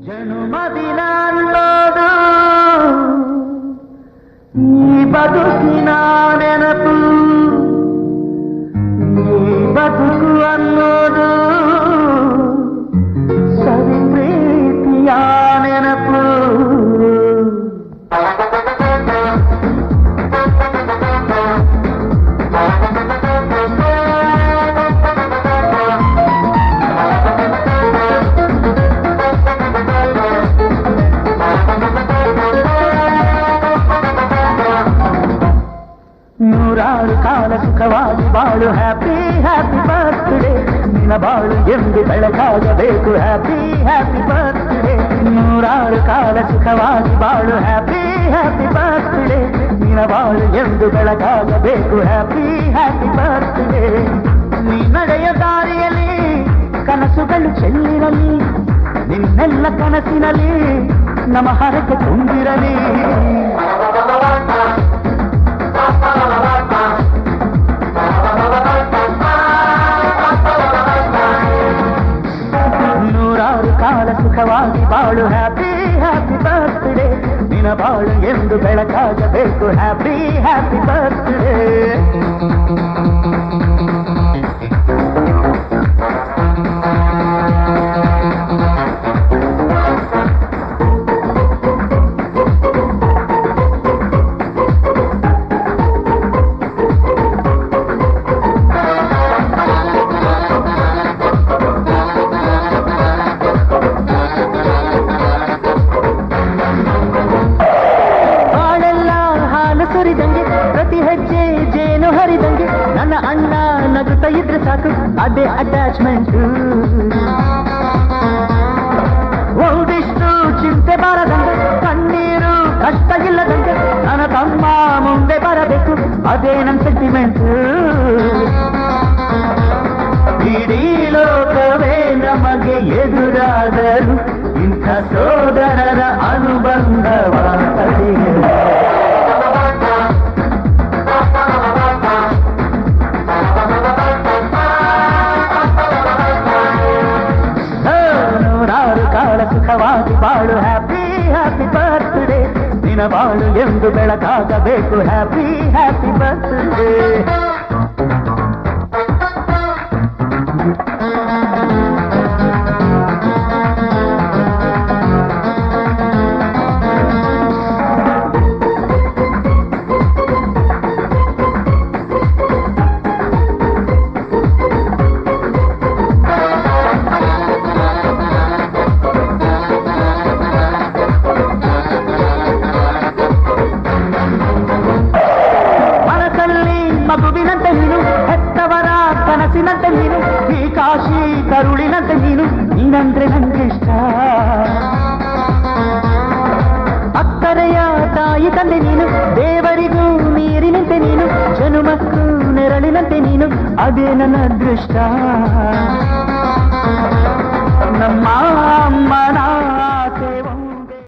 ಜನುಮದಿನ ಅನ್ನೋದು ಈ ಬದುಕಿನ ನೆನಪು, ಈ ಬದುಕು ಅನ್ನೋದು ಸವಿ ಪ್ರೀತಿಯ ನೆನಪು. ನೂರಾರು ಕಾಲ ಸುಖವಾಗಿ ಬಾಳು, ಹ್ಯಾಪಿ ಹ್ಯಾಪಿ ಬರ್ತ್ಡೇ, ನಿನ್ನ ಬಾಳು ಎಂದು ಬೆಳಕಾಗಬೇಕು, ಹ್ಯಾಪಿ ಹ್ಯಾಪಿ ಬರ್ತ್ಡೇ. ನೂರಾರು ಕಾಲ ಸುಖವಾಗಿ ಬಾಳು, ಹ್ಯಾಪಿ ಹ್ಯಾಪಿ ಬರ್ತ್ಡೇ, ನಿನ್ನ ಬಾಳು ಎಂದು ಬೆಳಕಾಗಬೇಕು, ಹ್ಯಾಪಿ ಹ್ಯಾಪಿ ಬರ್ತ್ಡೇ. ನೀ ನಡೆಯ ದಾರಿಯಲ್ಲಿ ಕನಸುಗಳು ಚೆಲ್ಲಿರಲಿ, ನಿನ್ನೆಲ್ಲ ಕನಸಿನಲ್ಲಿ ನಮ್ಮ ಹರಕೆ ತುಂಬಿರಲಿ. ನೂರಾರು ಕಾಲ ಸುಖವಾಗಿ ಬಾಳು, ಹ್ಯಾಪಿ ಹ್ಯಾಪಿ ಬರ್ತ್ಡೇ, ನಿನ್ನ ಬಾಳು ಎಂದು ಬೆಳಕಾಗಬೇಕು, ಹ್ಯಾಪಿ ಹ್ಯಾಪಿ ಬರ್ತ್ಡೇ. ಪ್ರತಿ ಹೆಜ್ಜೆ ಜೇನು ಹರಿದಂಗೆ ನನ್ನ ಅಣ್ಣ ನಗುತ್ತಾ ಇದ್ರೆ ಸಾಕು, ಅದೇ ಅಟ್ಯಾಚ್ಮೆಂಟ್. ಒಂದಿಷ್ಟು ಚಿಂತೆ ಬಾರದಂಗೆ, ಕಣ್ಣೀರು ಕಷ್ಟ ಇಲ್ಲದಂಗೆ ನನ್ನ ತಮ್ಮ ಮುಂದೆ ಬರಬೇಕು, ಅದೇ ನನ್ನ ಸೆಂಟಿಮೆಂಟ್. ಇಡೀ ಲೋಕವೇ ನಮಗೆ ಎದುರಾದರು ಇಂಥ ಸೋದರರ ಅನುಬಂಧವ ತಡೆಯಲು. ಸುಖವಾಗಿ ಬಾಳು, ಹ್ಯಾಪಿ ಹ್ಯಾಪಿ ಬರ್ತ್ಡೇ, ನಿನ್ನ ಬಾಳು ಎಂದು ಬೆಳಕಾಗಬೇಕು, ಹ್ಯಾಪಿ ಹ್ಯಾಪಿ ಬರ್ತ್ಡೇ. ಮಗುವಿನಂತೆ ನೀನು, ಹೆತ್ತವರ ಕನಸಿನಂತೆ ನೀನು, ಈ ಕಾಶಿ ಕರುಳಿನಂತೆ ನೀನು, ನೀನಂದ್ರೆ ನಂಗಿಷ್ಟ. ಅಕ್ಕರೆಯ ತಾಯಿ ತಂದೆ ನೀನು, ದೇವರಿಗೂ ನೀರಿನಂತೆ ನೀನು, ಜನುಮಕ್ಕೂ ನೆರಳಿನಂತೆ ನೀನು, ಅದೇ ನನ್ನ ಅದೃಷ್ಟ. ನಮ್ಮ ಅಮ್ಮನ